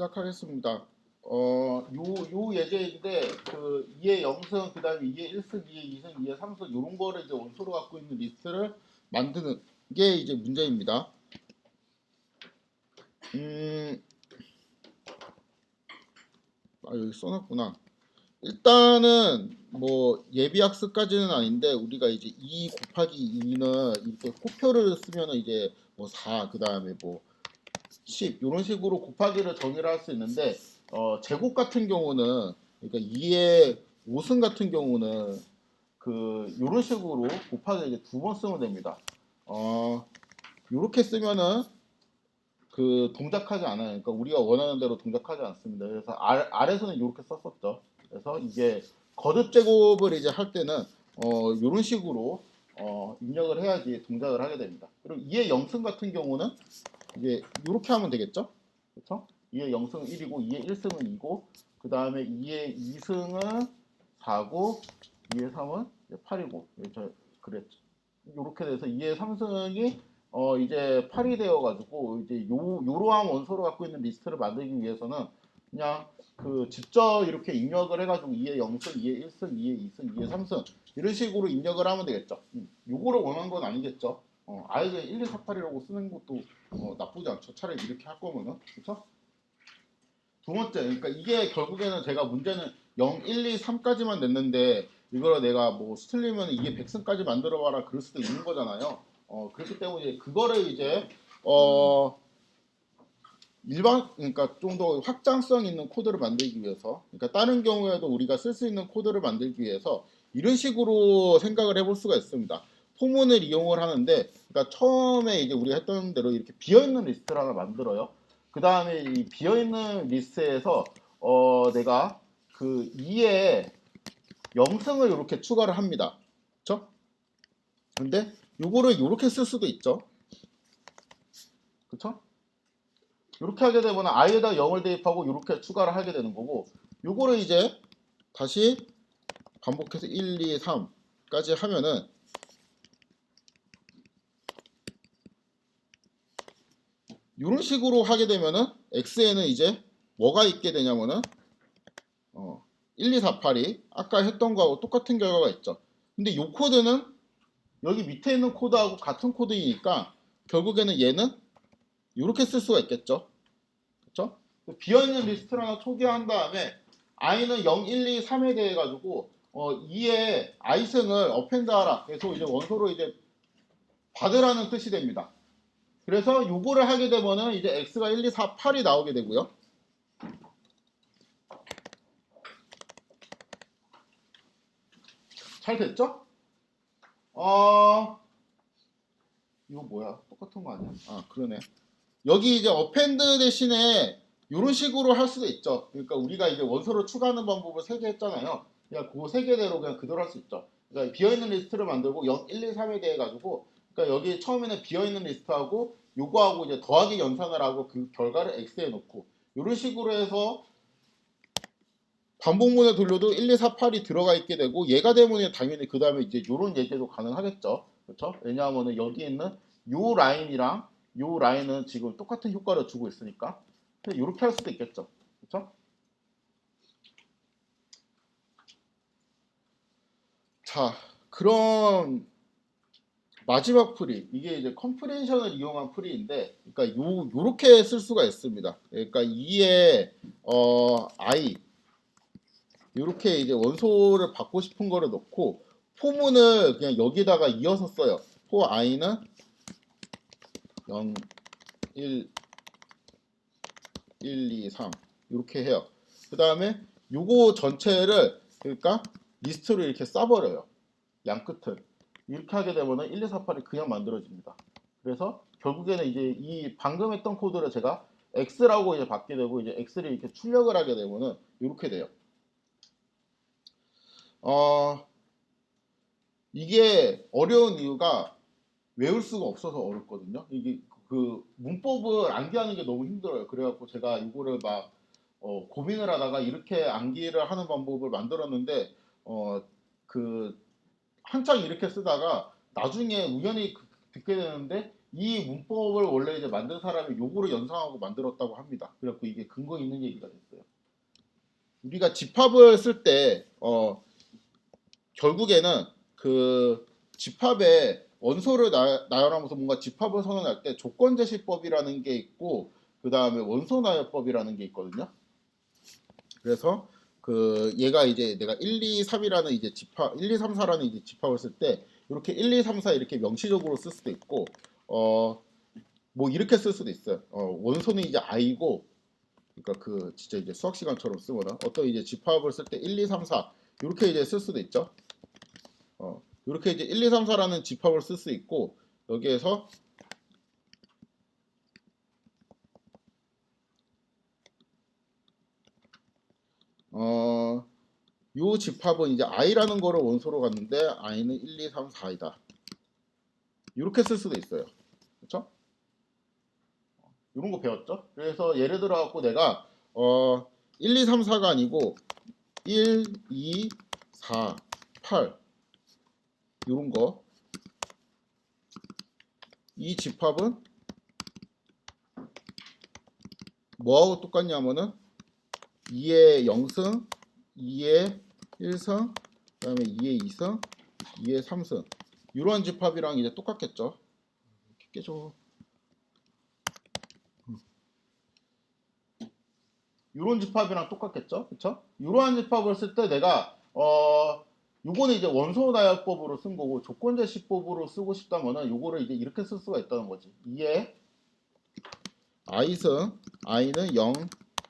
시작하겠습니다. 요 예제인데 그 2의 0승, 그 다음에 2의 1승, 2의 2승, 2의 3승 요런 거를 이제 원소로 갖고 있는 리스트를 만드는 게 이제 문제입니다. 여기 써놨구나. 일단은 뭐 예비학습까지는 아닌데 우리가 이제 2 곱하기 2는 이렇게 코표를 쓰면은 이제 뭐 4, 그 다음에 뭐 10 이런 식으로 곱하기를 정의를 할 수 있는데 제곱 같은 경우는 그러니까 2의 5승 같은 경우는 그 이런 식으로 곱하기 이제 두 번 쓰면 됩니다. 이렇게 쓰면은 그 동작하지 않아요. 그러니까 우리가 원하는 대로 동작하지 않습니다. 그래서 아래서는 이렇게 썼었죠. 그래서 이게 거듭 제곱을 이제 할 때는 이런 식으로 입력을 해야지 동작을 하게 됩니다. 그리고 2의 0승 같은 경우는 이제 이렇게 하면 되겠죠? 그렇죠? 2의 0승은 1이고 2의 1승은 2고 그 다음에 2의 2승은 4고 2의 3은 8이고 그랬죠. 이렇게 돼서 2의 3승이 이제 8이 되어가지고 이제 요러한 원소를 갖고 있는 리스트를 만들기 위해서는 그냥 그 직접 이렇게 입력을 해가지고 2의 0승, 2의 1승, 2의 2승, 2의 3승 이런 식으로 입력을 하면 되겠죠. 요거를 원하는 건 아니겠죠. 아예 그냥 1, 2, 4, 8이라고 쓰는 것도 나쁘지 않죠. 차라리 이렇게 할 거면은. 그렇죠? 두 번째, 그러니까 이게 결국에는 제가 문제는 0, 1, 2, 3까지만 냈는데 이걸 내가 뭐 틀리면 이게 100승까지 만들어봐라 그럴 수도 있는 거잖아요. 그렇기 때문에 그거를 이제 그러니까 좀 더 확장성 있는 코드를 만들기 위해서, 그러니까 다른 경우에도 우리가 쓸 수 있는 코드를 만들기 위해서 이런 식으로 생각을 해볼 수가 있습니다. 포문을 이용을 하는데, 그러니까 처음에 이제 우리가 했던 대로 이렇게 비어있는 리스트를 하나 만들어요. 그 다음에 이 비어있는 리스트에서 내가 그 2에 0승을 이렇게 추가를 합니다. 그렇죠? 근데 요거를 이렇게 쓸 수도 있죠. 그렇죠? 이렇게 하게 되면 i에다 0을 대입하고 이렇게 추가를 하게 되는 거고, 요거를 이제 다시 반복해서 1, 2, 3까지 하면은 이런 식으로 하게 되면은 x에는 이제 뭐가 있게 되냐면은 1, 2, 4, 8이 아까 했던 거하고 똑같은 결과가 있죠. 근데 이 코드는 여기 밑에 있는 코드하고 같은 코드이니까 결국에는 얘는 이렇게 쓸 수가 있겠죠. 그렇죠? 비어있는 리스트를 하나 초기화한 다음에 i는 0, 1, 2, 3에 대해 가지고 2의 i승을 어펜드하라. 그래서 이제 원소로 이제 받으라는 뜻이 됩니다. 그래서 요거를 하게 되면은 이제 x가 1, 2, 4, 8이 나오게 되고요. 잘 됐죠? 이거 뭐야? 똑같은 거 아니야? 그러네. 여기 이제 어펜드 대신에 이런 식으로 할 수도 있죠. 그러니까 우리가 이제 원소를 추가하는 방법을 3개 했잖아요. 그냥 그 3개대로 그냥 그대로 할 수 있죠. 그러니까 비어있는 리스트를 만들고 0, 1, 2, 3에 대해 가지고 그러니까 여기 처음에는 비어있는 리스트하고 요거하고 이제 더하기 연산을 하고 그 결과를 x에 놓고 이런 식으로 해서 반복문에 돌려도 1, 2, 4, 8이 들어가 있게 되고 얘가 되면 당연히 그 다음에 이제 요런 예제도 가능하겠죠. 그렇죠? 왜냐하면 여기 있는 요 라인이랑 요 라인은 지금 똑같은 효과를 주고 있으니까 이렇게 할 수도 있겠죠. 그렇죠? 자, 그럼 마지막 풀이 이게 이제 컴프레션을 이용한 풀이인데, 그러니까 요렇게 쓸 수가 있습니다. 그러니까 2의 i 이렇게 이제 원소를 받고 싶은 거를 넣고 포문을 그냥 여기다가 이어서 써요. for i는 0, 1, 1, 2, 3 이렇게 해요. 그 다음에 요거 전체를 그러니까 리스트로 이렇게 싸버려요. 양 끝을. 이렇게 하게 되면은 1, 2, 4, 8이 그냥 만들어집니다. 그래서 결국에는 이제 이 방금 했던 코드를 제가 x라고 이제 받게 되고 이제 x를 이렇게 출력을 하게 되면은 이렇게 돼요. 이게 어려운 이유가 외울 수가 없어서 어렵거든요. 이게 그 문법을 암기하는 게 너무 힘들어요. 그래갖고 제가 이거를 막 고민을 하다가 이렇게 암기를 하는 방법을 만들었는데 그 한창 이렇게 쓰다가 나중에 우연히 듣게 되는데 이 문법을 원래 이제 만든 사람이 요거를 연상하고 만들었다고 합니다. 그래갖고 이게 근거 있는 얘기가 됐어요. 우리가 집합을 쓸 때 결국에는 그 집합의 원소를 나열하면서 뭔가 집합을 선언할 때 조건 제시법이라는 게 있고 그 다음에 원소 나열법이라는 게 있거든요. 그래서 그 얘가 이제 내가 1, 2, 3이라는 이제 집합 1, 2, 3, 4라는 이제 집합을 쓸 때 이렇게 1, 2, 3, 4 이렇게 명시적으로 쓸 수도 있고 뭐 이렇게 쓸 수도 있어요. 원소는 이제 i고 그러니까 그 진짜 이제 수학 시간처럼 쓰거나 어떤 이제 집합을 쓸 때 1, 2, 3, 4 이렇게 이제 쓸 수도 있죠. 이렇게 이제 1, 2, 3, 4라는 집합을 쓸 수 있고 여기에서 요 집합은 이제 i라는 거를 원소로 갔는데 i는 1, 2, 3, 4이다. 이렇게 쓸 수도 있어요. 그렇죠? 이런 거 배웠죠? 그래서 예를 들어 갖고 내가 1, 2, 3, 4가 아니고 1, 2, 4, 8 이런 거. 이 집합은 뭐하고 똑같냐면은 2의 0승, 2의 1승, 그 다음에 2의 2승, 2의 3승 이런 집합이랑 이제 똑같겠죠. 깨져. 이런 집합이랑 똑같겠죠. 그쵸? 이러한 집합을 쓸 때 내가 요거는 이제 원소 나열법으로 쓴 거고 조건 제시법으로 쓰고 싶다면은 요거를 이제 이렇게 쓸 수가 있다는 거지. 2의 i승, i는 0,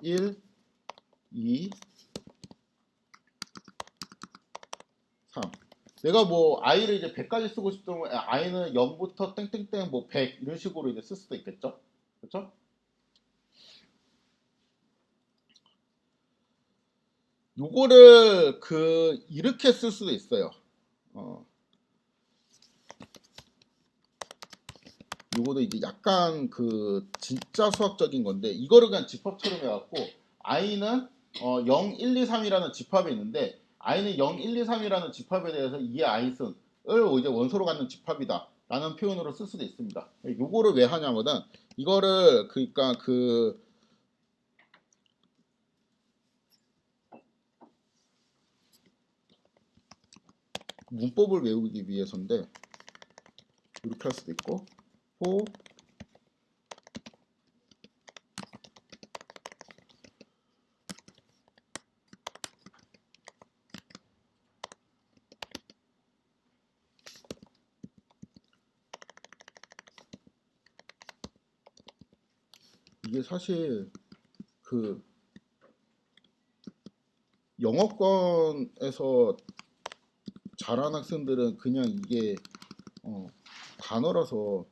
1, 2, 3. 내가 뭐 i를 이제 100까지 쓰고 싶다면 i는 0부터 땡땡땡 뭐 100 이런 식으로 이제 쓸 수도 있겠죠. 그렇죠? 요거를 그 이렇게 쓸 수도 있어요. 요거도 이제 약간 그 진짜 수학적인 건데 이거를 그냥 집합처럼 해갖고 i는 0, 1, 2, 3이라는 집합이 있는데 i는 0, 1, 2, 3이라는 집합에 대해서 2의 i승을 이제 원소로 갖는 집합이다 라는 표현으로 쓸 수도 있습니다. 요거를 왜 하냐면은 이거를 그러니까 그 문법을 외우기 위해서인데 이렇게 할 수도 있고 호 이게 사실 그 영어권에서 잘하는 학생들은 그냥 이게 단어라서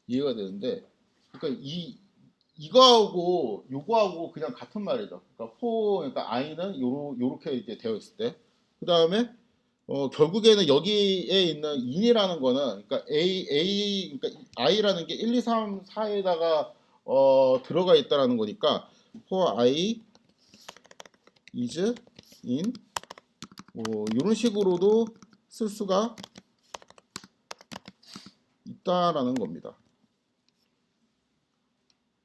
이해가 되는데 그러니까 이거하고 요거하고 그냥 같은 말이죠. 그러니까 그러니까 i는 요렇게 이제 되어 있을 때 그 다음에 결국에는 여기에 있는 in이라는 거는 그러니까 그러니까 i라는 게 1, 2, 3, 4에다가 들어가 있다라는 거니까 for i is in 뭐 이런 식으로도 쓸 수가 있다라는 겁니다.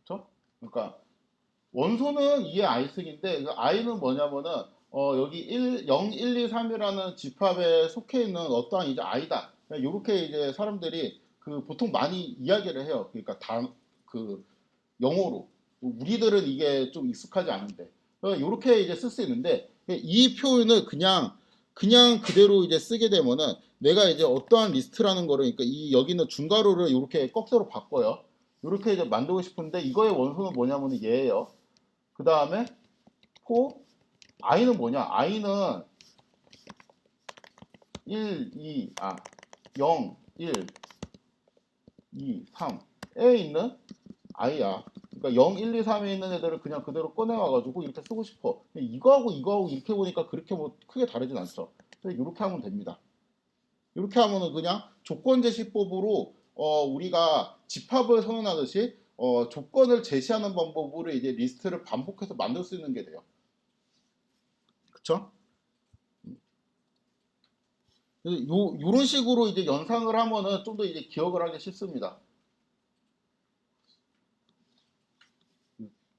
그렇죠? 그러니까 원소는 2의 i승인데 그 i는 뭐냐면은 여기 0, 1, 2, 3이라는 집합에 속해 있는 어떠한 이제 i다. 이렇게 이제 사람들이 그 보통 많이 이야기를 해요. 그러니까 그 영어로 우리들은 이게 좀 익숙하지 않은데 이렇게 이제 쓸 수 있는데 이 표현을 그냥 그대로 이제 쓰게 되면은 내가 이제 어떠한 리스트라는 거를 그러니까 이 여기는 중괄호를 이렇게 꺽쇠로 바꿔요. 이렇게 이제 만들고 싶은데 이거의 원소는 뭐냐면은 얘예요. 그 다음에 포 i는 뭐냐? i는 1, 2, 0, 1, 2, 3에 있는 i야. 그러니까 0, 1, 2, 3에 있는 애들을 그냥 그대로 꺼내와가지고 이렇게 쓰고 싶어. 이거하고 이렇게 보니까 그렇게 뭐 크게 다르진 않죠. 그래서 이렇게 하면 됩니다. 이렇게 하면은 그냥 조건 제시법으로 우리가 집합을 선언하듯이 조건을 제시하는 방법으로 이제 리스트를 반복해서 만들 수 있는 게 돼요. 그쵸? 요런 식으로 이제 연상을 하면은 좀 더 이제 기억을 하기 쉽습니다.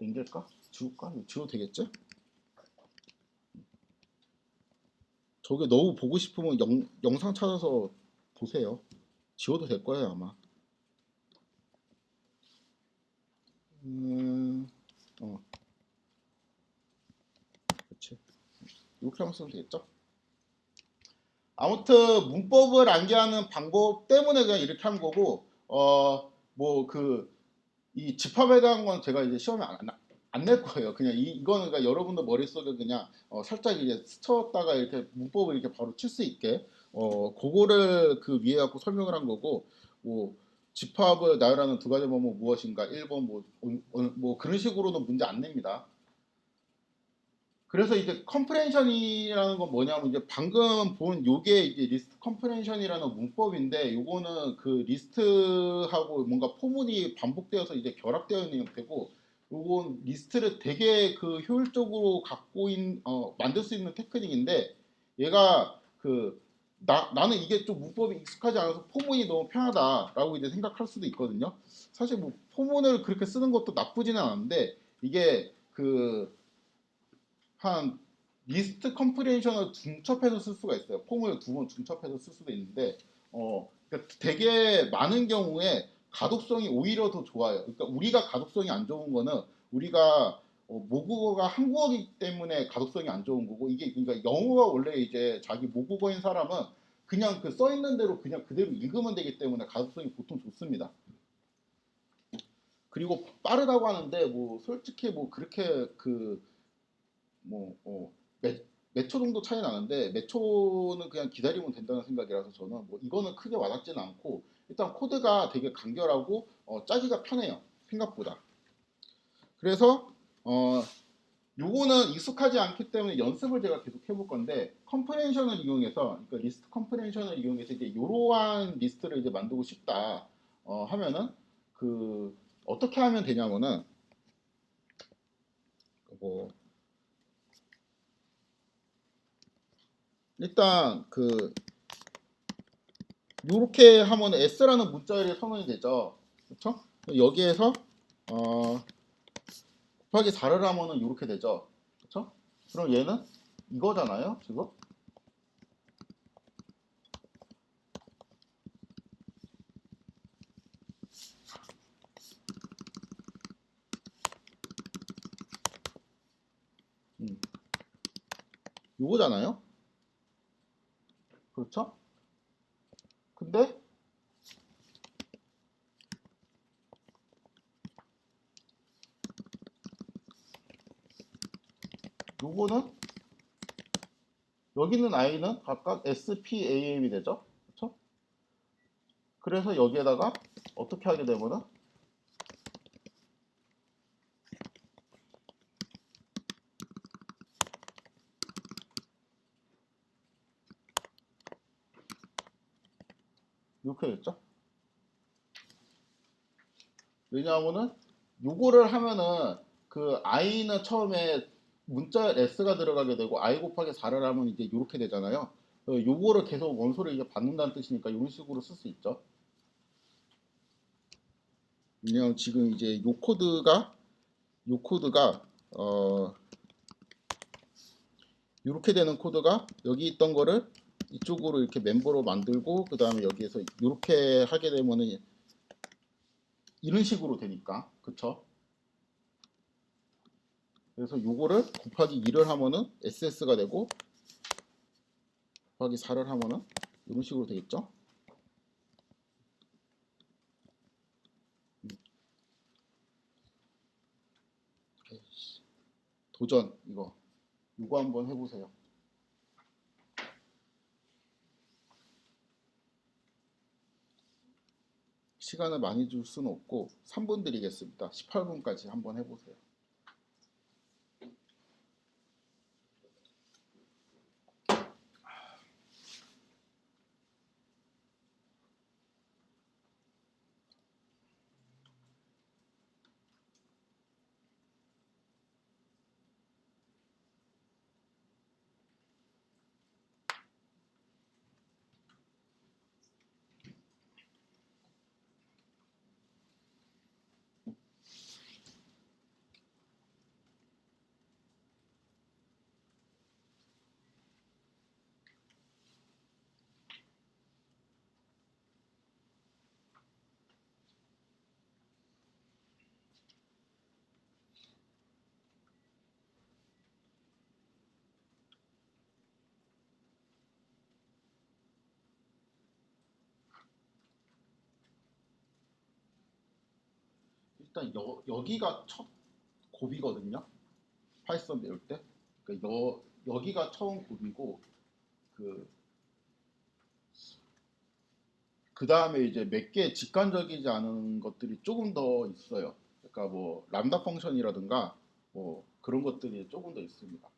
연결까? 지울까? 이거 지워도 되겠지? 저게 너무 보고 싶으면 영상 찾아서 보세요. 지워도 될 거예요 아마. 음, 어, 그렇지. 이렇게 하면 쓰면 되겠죠? 아무튼 문법을 암기하는 방법 때문에 그냥 이렇게 한 거고, 뭐 이 집합에 대한 건 제가 이제 시험에 안 낼 거예요. 그냥 이거는 그러니까 여러분들 머릿속에 그냥 살짝 이제 스쳤다가 이렇게 문법을 이렇게 바로 칠 수 있게 그거를 그 위에 갖고 설명을 한 거고, 뭐 집합을 나열하는 두 가지 방법 무엇인가 1번 뭐 그런 식으로는 문제 안 냅니다. 그래서 이제 컴프레hension이라는 건 뭐냐면 이제 방금 본 요게 이제 리스트 컴프레hension이라는 문법인데, 요거는 그 리스트하고 뭔가 포문이 반복되어서 이제 결합되어 있는 형태고, 요건 리스트를 되게 그 효율적으로 만들 수 있는 테크닉인데, 얘가 나는 이게 좀 문법이 익숙하지 않아서 포문이 너무 편하다라고 이제 생각할 수도 있거든요. 사실 뭐 포문을 그렇게 쓰는 것도 나쁘지는 않은데, 이게 한 리스트 컴프레hension을 중첩해서 쓸 수가 있어요. 폼을 두 번 중첩해서 쓸 수도 있는데, 그러니까 되게 많은 경우에 가독성이 오히려 더 좋아요. 그러니까 우리가 가독성이 안 좋은 거는 우리가 모국어가 한국어이기 때문에 가독성이 안 좋은 거고, 이게 그러니까 영어가 원래 이제 자기 모국어인 사람은 그냥 그 써 있는 대로 그냥 그대로 읽으면 되기 때문에 가독성이 보통 좋습니다. 그리고 빠르다고 하는데 뭐 솔직히 뭐 그렇게 뭐 몇 초 정도 차이 나는데, 몇 초는 그냥 기다리면 된다는 생각이라서 저는 뭐 이거는 크게 와닿지는 않고, 일단 코드가 되게 간결하고 짜기가 편해요 생각보다. 그래서 요거는 익숙하지 않기 때문에 연습을 제가 계속 해볼 건데, 컴프레hension을 이용해서, 그러니까 리스트 컴프레hension을 이용해서 이제 이러한 리스트를 이제 만들고 싶다 하면은 어떻게 하면 되냐면은, 뭐 일단 이렇게 하면 S라는 문자열이 선언이 되죠. 그렇죠? 여기에서 곱하기 4를 하면은 이렇게 되죠. 그렇죠? 그럼 얘는 이거잖아요, 지금. 음, 요거잖아요. 그렇죠? 근데 요거는 여기 있는 i는 각각 SPAM이 되죠. 그렇죠? 그래서 여기에다가 어떻게 하게 되면은 이렇게 됐죠. 왜냐하면은 요거를 하면은 i는 처음에 문자 s가 들어가게 되고, i 곱하기 4를 하면 이제 이렇게 되잖아요. 요거를 계속 원소를 이제 받는다는 뜻이니까 이런 식으로 쓸 수 있죠. 왜냐면 지금 이제 요 코드가 이렇게 되는 코드가 여기 있던 거를 이쪽으로 이렇게 멤버로 만들고, 그 다음에 여기에서 이렇게 하게 되면은 이런 식으로 되니까, 그쵸? 그래서 요거를 곱하기 2를 하면은 SS가 되고, 곱하기 4를 하면은 이런 식으로 되겠죠? 도전 이거 한번 해보세요. 시간을 많이 줄 수는 없고 3분 드리겠습니다. 18분까지 한번 해보세요. 일단 여기가 첫 곱이거든요. 파이썬 배울 때. 그러니까 여기가 처음 곱이고 그 다음에 이제 몇 개 직관적이지 않은 것들이 조금 더 있어요. 그러니까 뭐 람다 펑션이라든가 뭐 그런 것들이 조금 더 있습니다.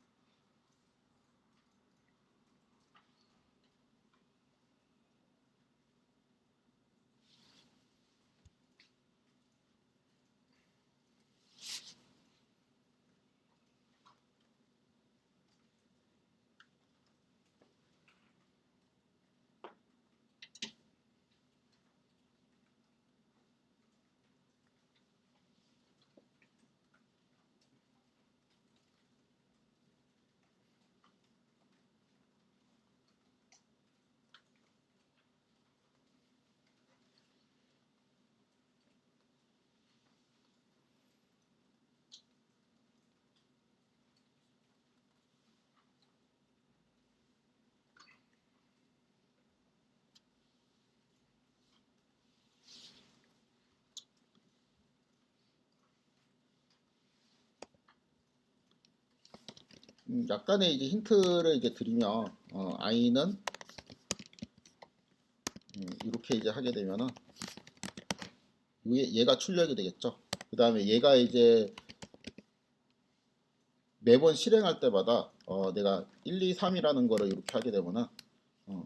약간의 이제 힌트를 이제 드리면 i는 이렇게 이제 하게 되면은 얘가 출력이 되겠죠. 그 다음에 얘가 이제 매번 실행할 때마다 내가 1, 2, 3이라는 거를 이렇게 하게 되면은 어,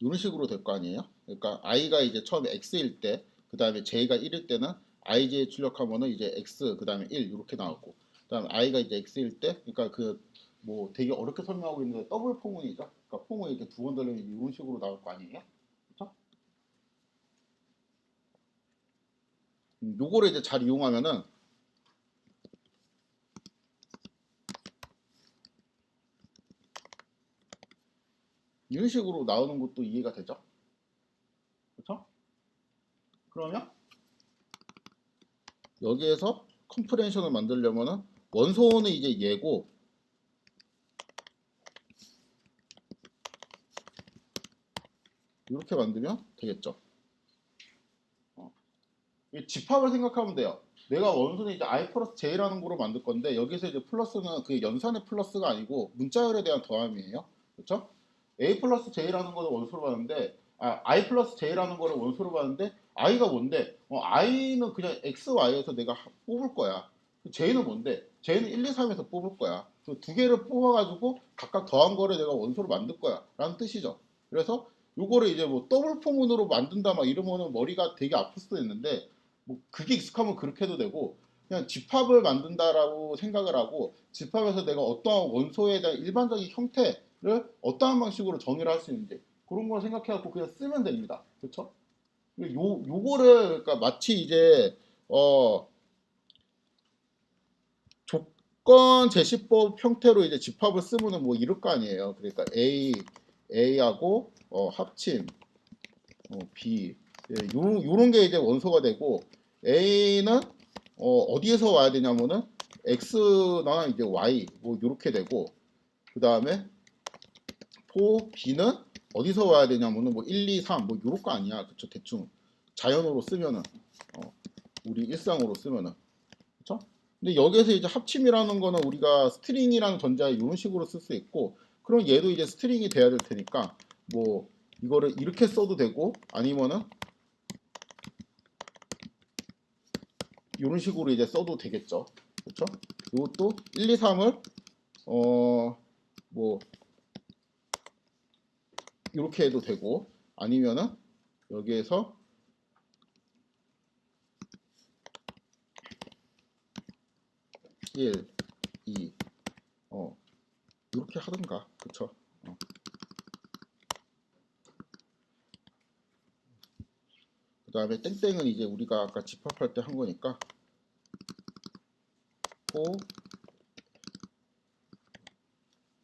이런 식으로 될 거 아니에요. 그러니까 i가 이제 처음에 x일 때, 그 다음에 j가 1일 때는 ij 출력하면은 이제 x, 그 다음에 1 이렇게 나오고, 그 다음에 i가 이제 x일 때, 그러니까 그 뭐 되게 어렵게 설명하고 있는데 더블 포문이죠. 그러니까 포문 이렇게 두 번 돌리면 이런 식으로 나올 거 아니에요. 그렇죠? 요거를 이제 잘 이용하면은 이런 식으로 나오는 것도 이해가 되죠. 그렇죠? 그러면 여기에서 컴프레션을 만들려면은 원소는 이제 얘고, 이렇게 만들면 되겠죠. 이 집합을 생각하면 돼요. 내가 원소는 이제 i 플러스 j라는 거로 만들 건데, 여기서 이제 플러스는 그 연산의 플러스가 아니고 문자열에 대한 더함이에요. 그렇죠? a 플러스 j라는 거를 원소로 봤는데, i 플러스 j라는 거를 원소로 봤는데, i가 뭔데? i는 그냥 x, y에서 내가 뽑을 거야. j는 뭔데? j는 1, 2, 3에서 뽑을 거야. 그 두 개를 뽑아가지고 각각 더한 거를 내가 원소로 만들 거야. 라는 뜻이죠. 그래서 요거를 이제 뭐 더블 포문으로 만든다 막 이러면은 머리가 되게 아플 수도 있는데, 뭐 그게 익숙하면 그렇게 해도 되고, 그냥 집합을 만든다라고 생각을 하고, 집합에서 내가 어떠한 원소에 대한 일반적인 형태를 어떠한 방식으로 정의를 할 수 있는지 그런 걸 생각해갖고 그냥 쓰면 됩니다. 그렇죠? 요거를 그러니까 마치 이제 어 조건 제시법 형태로 이제 집합을 쓰면은 뭐 이럴 거 아니에요. 그러니까 A하고 합침 B, 요런 게 이제 원소가 되고, A는 어디에서 와야 되냐면은 X나 이제 Y 뭐 요렇게 되고, 그 다음에 B는 어디서 와야 되냐면은 뭐 1, 2, 3 뭐 요럴 거 아니야. 그쵸? 대충 자연어로 쓰면은 우리 일상어로 쓰면은, 그쵸? 근데 여기서 이제 합침이라는 거는 우리가 스트링이라는 전자에 이런 식으로 쓸 수 있고, 그럼 얘도 이제 스트링이 돼야 될 테니까 뭐 이거를 이렇게 써도 되고, 아니면은 이런 식으로 이제 써도 되겠죠. 그렇죠? 이것도 1, 2, 3을 뭐 이렇게 해도 되고, 아니면은 여기에서 1, 2 이렇게 하든가. 그렇죠? 그 다음에 땡땡은 이제 우리가 아까 집합할 때 한 거니까 고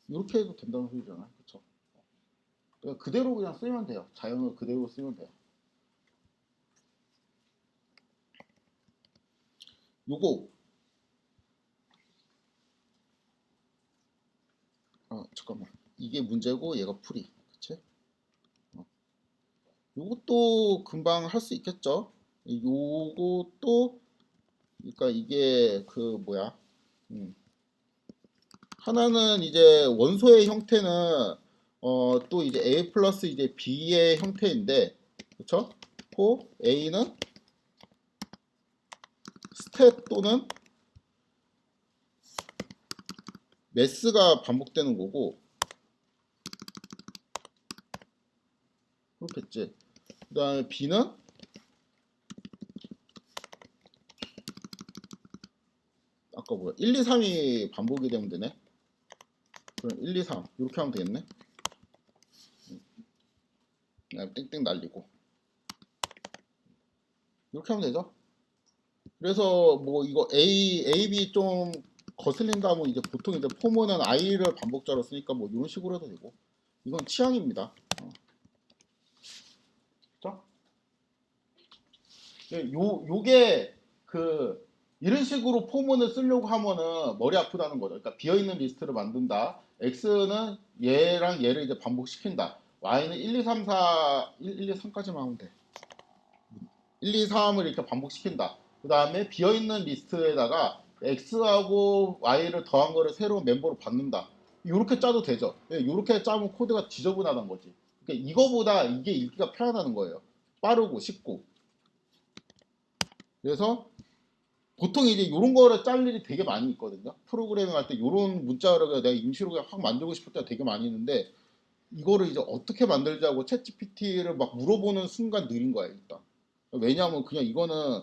이렇게 해도 된다는 소리잖아요. 그렇죠? 그러니까 그대로 그냥 쓰면 돼요. 자연을 그대로 쓰면 돼요. 요거 잠깐만. 이게 문제고 얘가 풀이. 그치? 요것도 금방 할 수 있겠죠? 요것도 그러니까 이게 그 뭐야? 음. 하나는 이제 원소의 형태는 또 이제 A 플러스 이제 B의 형태인데, 그쵸? 고 A는 스텝 또는 매스가 반복되는 거고, 그렇겠지. 그 다음에 B는 아까 뭐야? 1, 2, 3이 반복이 되면 되네. 그럼 1, 2, 3 이렇게 하면 되겠네. 그냥 땡땡 날리고 이렇게 하면 되죠. 그래서 뭐 이거 A, B 좀 거슬린다 하면 이제 보통 이제 포문은 I를 반복자로 쓰니까 뭐 이런 식으로 해도 되고, 이건 취향입니다. 그렇죠? 요게 그 이런 식으로 포문을 쓰려고 하면은 머리 아프다는 거죠. 그러니까 비어있는 리스트를 만든다. X는 얘랑 얘를 이제 반복시킨다. Y는 1, 2, 3, 4, 1, 2, 3까지만 하면 돼. 1, 2, 3을 이렇게 반복시킨다. 그 다음에 비어있는 리스트에다가 X하고 Y를 더한 거를 새로운 멤버로 받는다. 이렇게 짜도 되죠. 이렇게 짜면 코드가 지저분하다는 거지. 그러니까 이거보다 이게 읽기가 편하다는 거예요. 빠르고 쉽고. 그래서 보통 이제 이런 거를 짤 일이 되게 많이 있거든요. 프로그래밍 할 때 이런 문자를 내가 임시로 그냥 확 만들고 싶을 때가 되게 많이 있는데, 이거를 이제 어떻게 만들자고 챗 GPT를 막 물어보는 순간 느린 거야, 일단. 왜냐하면 그냥 이거는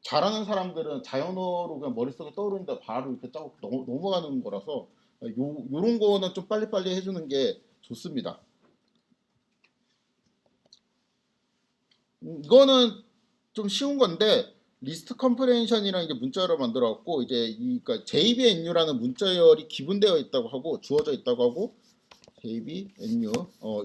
잘하는 사람들은 자연어로 그냥 머릿속에 떠오르는데 바로 이렇게 짜고 넘어가는 거라서 요런 거는 좀 빨리빨리 해주는 게 좋습니다. 이거는 좀 쉬운 건데, 리스트 컴프레hension이랑 이제 문자열을 만들어 갖고 이제 그러니까 JVNU라는 문자열이 기본되어 있다고 하고 주어져 있다고 하고, JVNU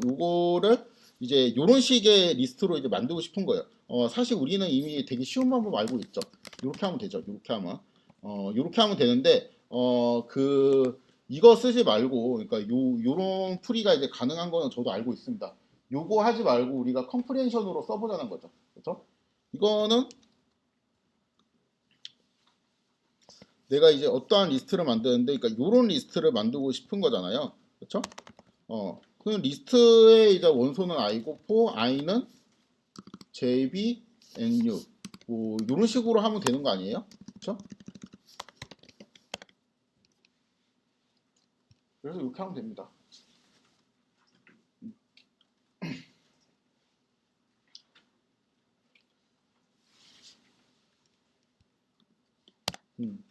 요거를 이제 요런 식의 리스트로 이제 만들고 싶은 거예요. 사실 우리는 이미 되게 쉬운 방법 알고 있죠. 이렇게 하면 되죠. 이렇게 하면 이렇게 하면 되는데 그 이거 쓰지 말고, 그러니까 요런 풀이가 이제 가능한 거는 저도 알고 있습니다. 요거 하지 말고 우리가 컴프레hension으로 써보자는 거죠. 그렇죠? 이거는 내가 이제 어떠한 리스트를 만드는데, 그러니까 요런 리스트를 만들고 싶은 거잖아요. 그렇죠? 그 리스트의 이제 원소는 i고 for i는 jb nu 뭐 이런 식으로 하면 되는 거 아니에요? 그렇죠? 그래서 이렇게 하면 됩니다.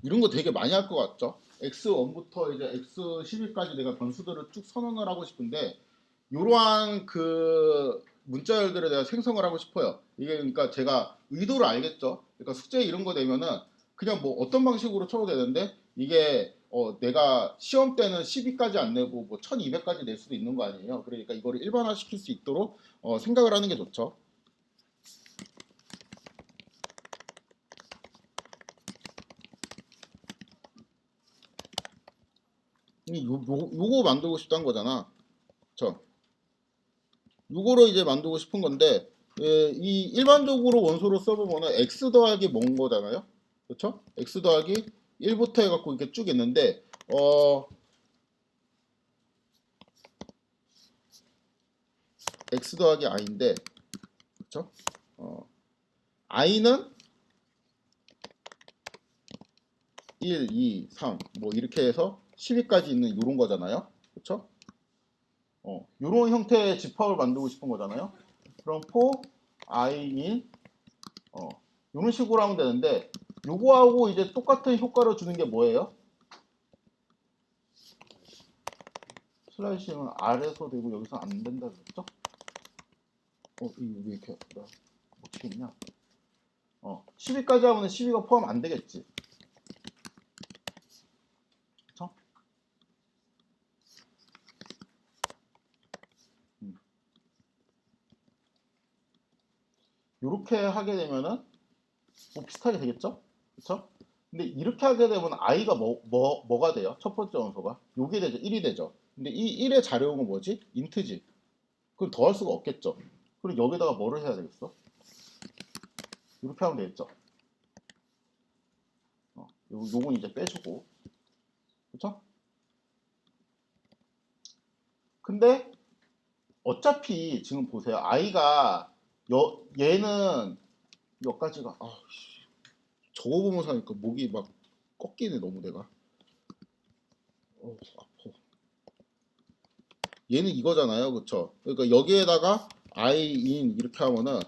이런 거 되게 많이 할 것 같죠? x1부터 이제 x12까지 내가 변수들을 쭉 선언을 하고 싶은데, 이러한 그 문자열들을 내가 생성을 하고 싶어요. 이게 그러니까 제가 의도를 알겠죠. 그러니까 숙제 이런 거 내면은 그냥 뭐 어떤 방식으로 쳐도 되는데, 이게 내가 시험 때는 12까지 안 내고 뭐 1200까지 낼 수도 있는 거 아니에요. 그러니까 이거를 일반화 시킬 수 있도록 생각을 하는 게 좋죠. 요거 만들고 싶다는 거잖아. 저 요거를 이제 만들고 싶은 건데, 이 일반적으로 원소로 써보면은 x 더하기 뭔 거잖아요. 그렇죠? x 더하기 1부터 해갖고 이렇게 쭉 있는데, x 더하기 i인데, 그렇죠? i는 1, 2, 3, 뭐 이렇게 해서 12까지 있는 요런 거잖아요. 그렇죠? 요런 형태의 집합을 만들고 싶은 거잖아요. 그럼 for i인 이런 식으로 하면 되는데, 요거하고 이제 똑같은 효과를 주는 게 뭐예요? 슬라이싱은 아래서 되고 여기서 안 된다 그랬죠? 이거 왜 이렇게 어떻게 했냐? 12까지 하면 12가 포함 안 되겠지. 그쵸? 이렇게 하게 되면은 뭐 비슷하게 되겠죠? 그쵸? 근데 이렇게 하게 되면 i가 뭐가 돼요? 첫 번째 원소가 요게 되죠. 1이 되죠. 근데 이 1의 자료용은 뭐지? 인트지. 그럼 더할 수가 없겠죠. 그럼 여기다가 뭐를 해야 되겠어? 이렇게 하면 되겠죠. 요건 이제 빼주고. 그쵸? 근데 어차피 지금 보세요. 아이가 얘는 여기까지가 저거 보면서 하니까 목이 막 꺾이네 너무 내가. 아파. 얘는 이거잖아요, 그쵸? 그러니까 여기에다가 i인 이렇게 하면은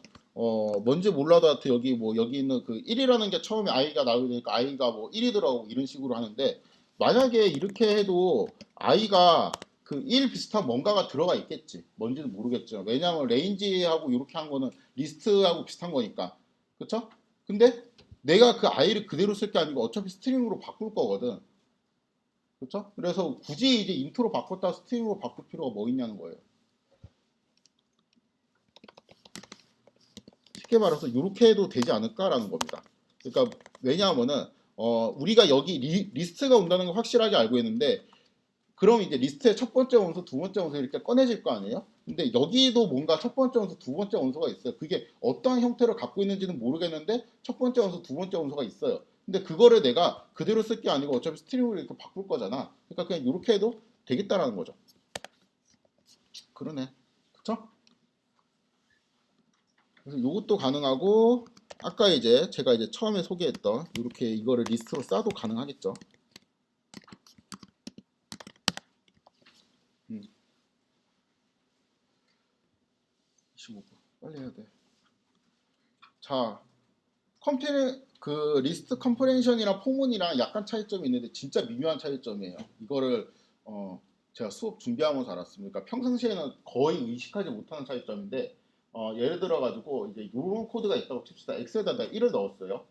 뭔지 몰라도 하여튼 여기 뭐 여기 있는 그 1이라는 게 처음에 i가 나오게 되니까 i가 뭐 1이 들어가고 이런 식으로 하는데 만약에 이렇게 해도 i가 그 1 비슷한 뭔가가 들어가 있겠지. 뭔지는 모르겠지만 왜냐하면 레인지하고 이렇게 한 거는 리스트하고 비슷한 거니까. 그쵸? 근데 내가 그 i를 그대로 쓸 게 아니고 어차피 스트링으로 바꿀 거거든. 그렇죠? 그래서 굳이 이제 인트로 바꿨다 스트링으로 바꿀 필요가 뭐 있냐는 거예요. 쉽게 말해서 이렇게 해도 되지 않을까라는 겁니다. 그러니까 왜냐하면은 우리가 여기 리스트가 온다는 걸 확실하게 알고 있는데 그럼 이제 리스트의 첫 번째 원소, 두 번째 원소 이렇게 꺼내질 거 아니에요? 근데 여기도 뭔가 첫 번째 원소, 두 번째 원소가 있어요. 그게 어떠한 형태를 갖고 있는지는 모르겠는데 첫 번째 원소, 두 번째 원소가 있어요. 근데 그거를 내가 그대로 쓸 게 아니고 어차피 스트링으로 이렇게 바꿀 거잖아. 그러니까 그냥 이렇게 해도 되겠다라는 거죠. 그러네. 그쵸? 그래서 이것도 가능하고 아까 이제 제가 이제 처음에 소개했던 이렇게 이거를 리스트로 쌓아도 가능하겠죠. 25분 빨리 해야 돼. 자, 그 리스트 컴프레hen션이랑 포문이랑 약간 차이점이 있는데 진짜 미묘한 차이점이에요. 이거를 제가 수업 준비하면서 알았습니다. 그러니까 평상시에는 거의 의식하지 못하는 차이점인데 예를 들어 가지고 이제 이런 코드가 있다고 칩시다. 엑셀에다 1을 넣었어요.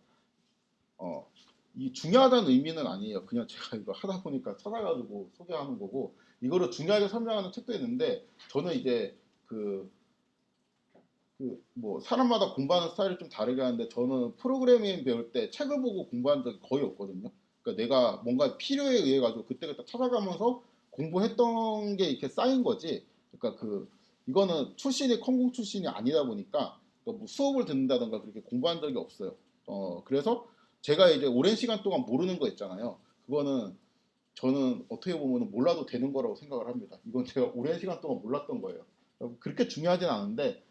이 중요하다는 의미는 아니에요. 그냥 제가 이거 하다 보니까 찾아가지고 소개하는 거고 이거를 중요하게 설명하는 책도 있는데 저는 이제 그 뭐 사람마다 공부하는 스타일이 좀 다르게 하는데 저는 프로그래밍 배울 때 책을 보고 공부한 적이 거의 없거든요. 그러니까 내가 뭔가 필요에 의해 가지고 그때그때 찾아가면서 공부했던 게 이렇게 쌓인 거지. 그러니까 이거는 출신이 컴공 출신이 아니다 보니까 그러니까 뭐 수업을 듣는다던가 그렇게 공부한 적이 없어요. 그래서 제가 이제 오랜 시간 동안 모르는 거 있잖아요. 그거는 저는 어떻게 보면 몰라도 되는 거라고 생각을 합니다. 이건 제가 오랜 시간 동안 몰랐던 거예요. 그렇게 중요하진 않은데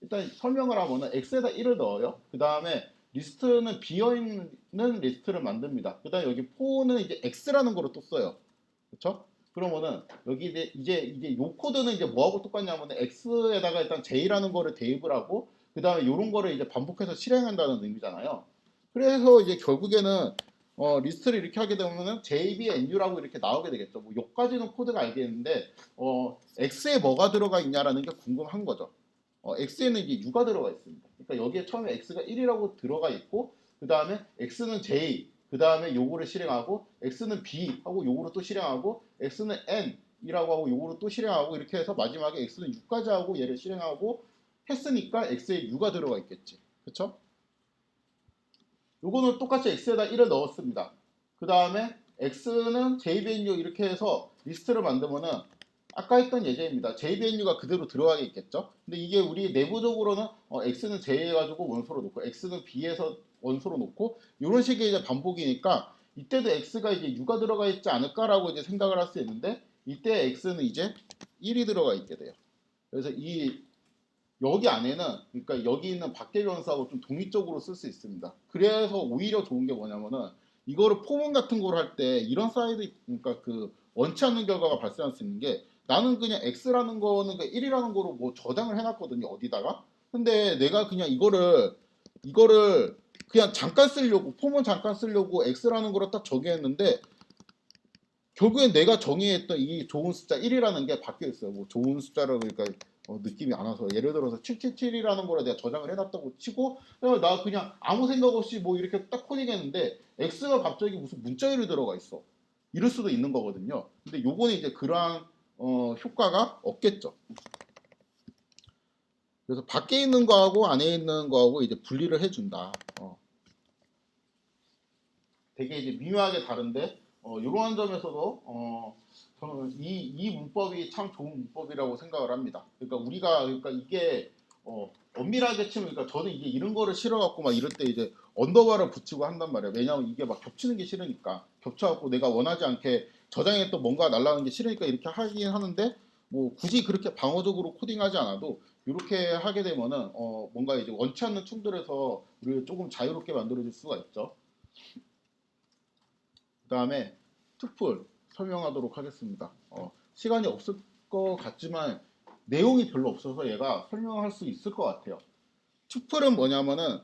일단 설명을 하면은 X에다 1을 넣어요. 그 다음에 리스트는 비어있는 리스트를 만듭니다. 그 다음에 여기 포는 이제 X라는 거를 또 써요. 그렇죠? 그러면은 여기 이제 요 코드는 이제 뭐하고 똑같냐면 X에다가 일단 J라는 거를 대입을 하고 그 다음에 요런 거를 이제 반복해서 실행한다는 의미잖아요. 그래서 이제 결국에는 리스트를 이렇게 하게 되면은 JVNU라고 이렇게 나오게 되겠죠. 뭐 요까지는 코드가 알겠는데 X에 뭐가 들어가 있냐라는 게 궁금한 거죠. X에는 이제 U가 들어가 있습니다. 그러니까 여기에 처음에 X가 1이라고 들어가 있고 그 다음에 X는 J 그 다음에 요거를 실행하고 X는 B 하고 요거를 또 실행하고 X는 N 이라고 하고 요거를 또 실행하고 이렇게 해서 마지막에 X는 U까지 하고 얘를 실행하고 했으니까 X에 U가 들어가 있겠지. 그쵸? 요거는 똑같이 X에다 1을 넣었습니다. 그 다음에 X는 JVNU 이렇게 해서 리스트를 만들면은 아까 했던 예제입니다. JVNU가 그대로 들어가게 있겠죠. 근데 이게 우리 내부적으로는 X는 J 해가지고 원소로 놓고 X는 B에서 원소로 놓고 이런 식의 이제 반복이니까 이때도 X가 이제 U가 들어가 있지 않을까라고 이제 생각을 할 수 있는데 이때 X는 이제 1이 들어가 있게 돼요. 그래서 여기 안에는 그러니까 여기 있는 밖의 변수하고 좀 독립적으로 쓸 수 있습니다. 그래서 오히려 좋은 게 뭐냐면은 이거를 포문 같은 걸 할 때 이런 사이드 그러니까 원치 않는 결과가 발생할 수 있는 게 나는 그냥 x라는 거는 1이라는 거로 뭐 저장을 해놨거든요 어디다가. 근데 내가 그냥 이거를 그냥 잠깐 쓰려고 포문 잠깐 쓰려고 x라는 거를 딱 정의했는데 결국엔 내가 정의했던 이 좋은 숫자 1이라는 게 바뀌어 있어요. 뭐 좋은 숫자라고 그러니까 느낌이 안 와서 예를 들어서 777이라는 거를 내가 저장을 해놨다고 치고 나 그냥 아무 생각 없이 뭐 이렇게 딱 코딩했는데 x가 갑자기 무슨 문자 1이 들어가 있어. 이럴 수도 있는 거거든요. 근데 요거는 이제 그러한 효과가 없겠죠. 그래서 밖에 있는 거하고 안에 있는 거하고 이제 분리를 해준다. 되게 이제 미묘하게 다른데 이러한 점에서도 저는 이 문법이 참 좋은 문법이라고 생각을 합니다. 그러니까 이게 엄밀하게 치면 그러니까 저는 이게 이런 거를 싫어갖고 막 이럴 때 이제 언더바를 붙이고 한단 말이에요. 왜냐하면 이게 막 겹치는 게 싫으니까 겹쳐갖고 내가 원하지 않게 저장했던 뭔가 날라가는 게 싫으니까 이렇게 하긴 하는데 뭐 굳이 그렇게 방어적으로 코딩하지 않아도 이렇게 하게 되면은 뭔가 이제 원치 않는 충돌에서 우리를 조금 자유롭게 만들어줄 수가 있죠. 그 다음에 투풀 설명하도록 하겠습니다. 시간이 없을 것 같지만 내용이 별로 없어서 얘가 설명할 수 있을 것 같아요. 투풀은 뭐냐면은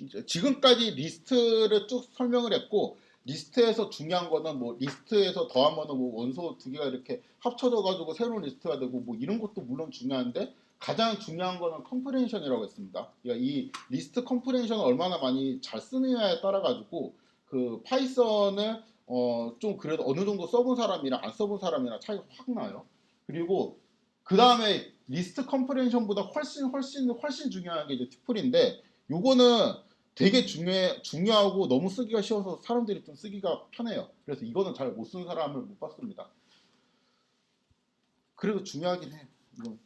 이제 지금까지 리스트를 쭉 설명을 했고 리스트에서 중요한 거는 뭐 리스트에서 더하면은 뭐 원소 두 개가 이렇게 합쳐져 가지고 새로운 리스트가 되고 뭐 이런 것도 물론 중요한데 가장 중요한 거는 컴프레hen션이라고 했습니다. 그러니까 이 리스트 컴프레hen션을 얼마나 많이 잘 쓰느냐에 따라 가지고 그 파이썬을 좀 그래도 어느 정도 써본 사람이랑 안 써본 사람이랑 차이가 확 나요. 그리고 그 다음에 리스트 컴프레hen션보다 훨씬 중요한 게 이제 튜플인데 요거는 되게 중요하고 너무 쓰기가 쉬워서 사람들이 좀 쓰기가 편해요. 그래서 이거는 잘 못 쓰는 사람을 못 봤습니다. 그래도 중요하긴 해. 이건.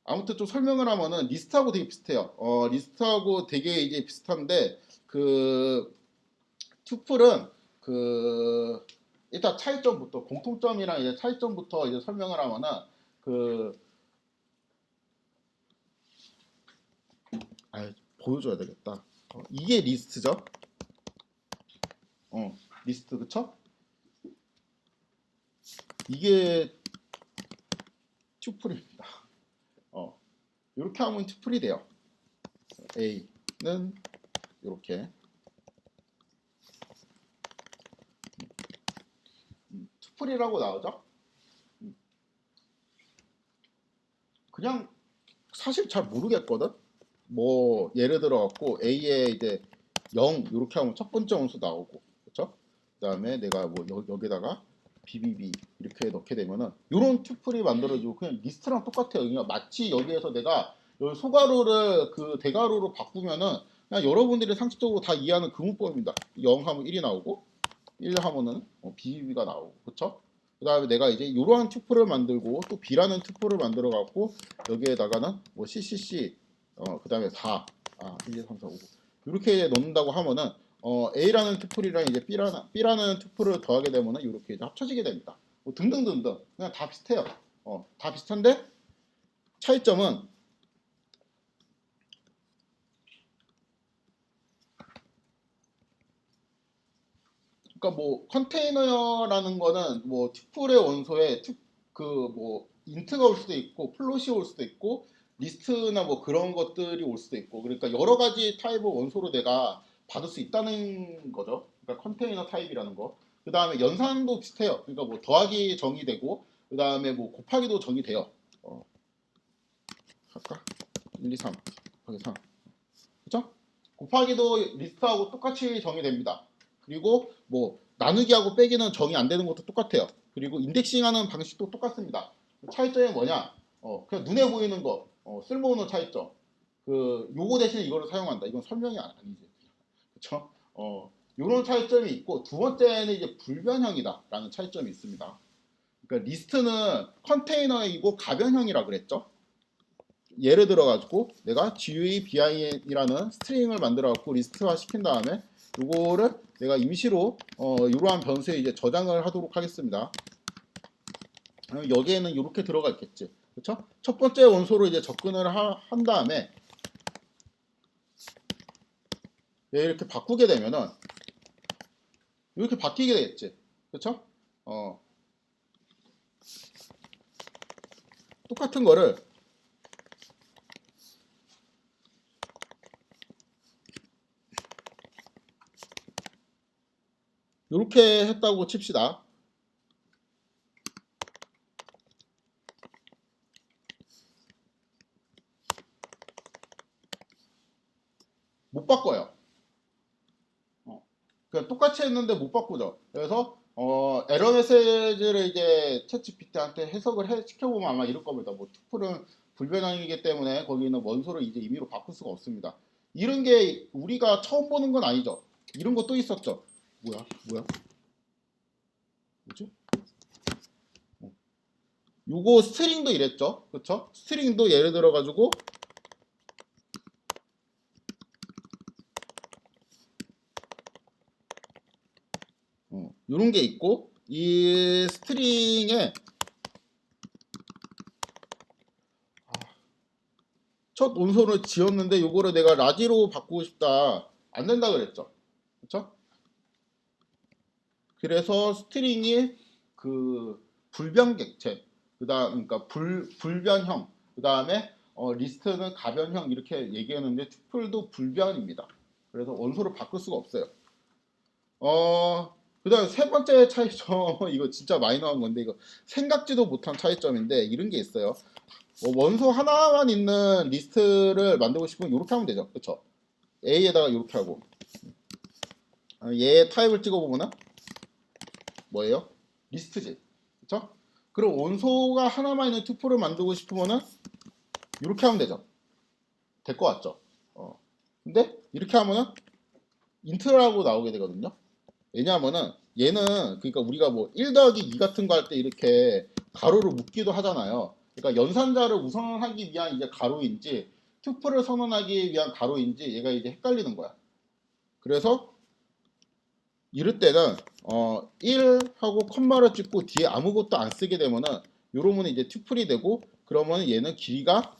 아무튼 좀 설명을 하면은 리스트하고 되게 비슷해요. 리스트하고 되게 이제 비슷한데 그 튜플은 그 일단 차이점부터 공통점이랑 이제 차이점부터 이제 설명을 하면은 그 보여줘야 되겠다. 이게 리스트죠. 리스트 그쵸? 이게 튜플입니다. 이렇게 하면 튜플이 돼요. A는 이렇게 튜플이라고 나오죠. 그냥 사실 잘 모르겠거든. 뭐 예를 들어 갖고 A에 이제 0 이렇게 하면 첫 번째 원수 나오고 그렇죠? 그다음에 내가 뭐 여기다가 BBB 이렇게 넣게 되면은 이런 튜플이 만들어지고 그냥 리스트랑 똑같아요. 그냥 마치 여기에서 내가 여기 소가로를 그 대가로로 바꾸면은 그냥 여러분들이 상식적으로 다 이해하는 그 문법입니다. 0 하면 1이 나오고 1 하면은 BBB가 나오고 그렇죠? 그 다음에 내가 이제 이러한 튜플을 만들고 또 B라는 튜플을 만들어 갖고 여기에다가는 뭐 CCC 그 다음에 4 1, 2, 3, 4, 5 이렇게 넣는다고 하면은 A라는 튜플이랑 이제 B라는 튜플을 더하게 되면은 이렇게 이제 합쳐지게 됩니다. 뭐 등등등등 그냥 다 비슷해요. 다 비슷한데 차이점은 그러니까 뭐 컨테이너라는 거는 뭐 튜플의 원소에 그 뭐 인트가 올 수도 있고 플롯이 올 수도 있고 리스트나 뭐 그런 것들이 올 수도 있고 그러니까 여러 가지 타입의 원소로 내가 받을 수 있다는 거죠. 그러니까 컨테이너 타입이라는 거. 그 다음에 연산도 비슷해요. 그러니까 뭐 더하기 정의되고 그 다음에 뭐 곱하기도 정의돼요. 할까? 1, 2, 3 곱하기 3 그렇죠? 곱하기도 리스트하고 똑같이 정의됩니다. 그리고 뭐 나누기하고 빼기는 정의 안 되는 것도 똑같아요. 그리고 인덱싱하는 방식도 똑같습니다. 차이점이 뭐냐? 그냥 눈에 보이는 거 쓸모없는 차이점. 그 요거 대신 이거를 사용한다. 이건 설명이 아니지. 그렇죠? 요런 차이점이 있고 두 번째는 이제 불변형이다라는 차이점이 있습니다. 그러니까 리스트는 컨테이너이고 가변형이라 그랬죠. 예를 들어 가지고 내가 GUI bin이라는 스트링을 만들어 갖고 리스트화 시킨 다음에 이거를 내가 임시로 이러한 변수에 이제 저장을 하도록 하겠습니다. 여기에는 이렇게 들어가 있겠지. 그렇죠? 첫 번째 원소로 이제 접근을 한 다음에 이렇게 바꾸게 되면은 이렇게 바뀌게 되겠지. 그렇죠? 똑같은 거를 이렇게 했다고 칩시다. 못 바꿔요. 그냥 똑같이 했는데 못 바꾸죠. 그래서 에러 메시지를 이제 챗GPT한테 해석을 시켜보면 아마 이럴 겁니다. 뭐 튜플은 불변형이기 때문에 거기는 원소를 이제 임의로 바꿀 수가 없습니다. 이런 게 우리가 처음 보는 건 아니죠. 이런 거 또 있었죠. 뭐야? 뭐지? 요거 스트링도 이랬죠, 그쵸? 스트링도 예를 들어 가지고 요런 게 있고, 이 스트링에 첫 원소를 지었는데 요거를 내가 라지로 바꾸고 싶다, 안 된다 그랬죠, 그쵸? 그래서 스트링이 그 불변객체, 그다음 그러니까 불변형, 그다음에 리스트는 가변형 이렇게 얘기하는데 투플도 불변입니다. 그래서 원소를 바꿀 수가 없어요. 그다음 세 번째 차이점 이거 진짜 마이너한 건데, 이거 생각지도 못한 차이점인데 이런 게 있어요. 원소 하나만 있는 리스트를 만들고 싶으면 이렇게 하면 되죠, 그렇죠? A에다가 이렇게 하고, 얘 타입을 찍어보면은 뭐예요? 리스트지, 그렇죠? 그리고 원소가 하나만 있는 투표를 만들고 싶으면은 이렇게 하면 되죠. 될 것 같죠? 근데 이렇게 하면은 인트라고 나오게 되거든요. 왜냐하면은 얘는, 그러니까 우리가 뭐 1 더하기 2 같은 거 할 때 이렇게 가로를 묶기도 하잖아요. 그러니까 연산자를 우선하기 위한 이제 가로인지 투표를 선언하기 위한 가로인지 얘가 이제 헷갈리는 거야. 그래서 이럴 때는 1 하고 컴마를 찍고 뒤에 아무것도 안 쓰게 되면은 요러면 이제 튜플이 되고, 그러면 얘는 길이가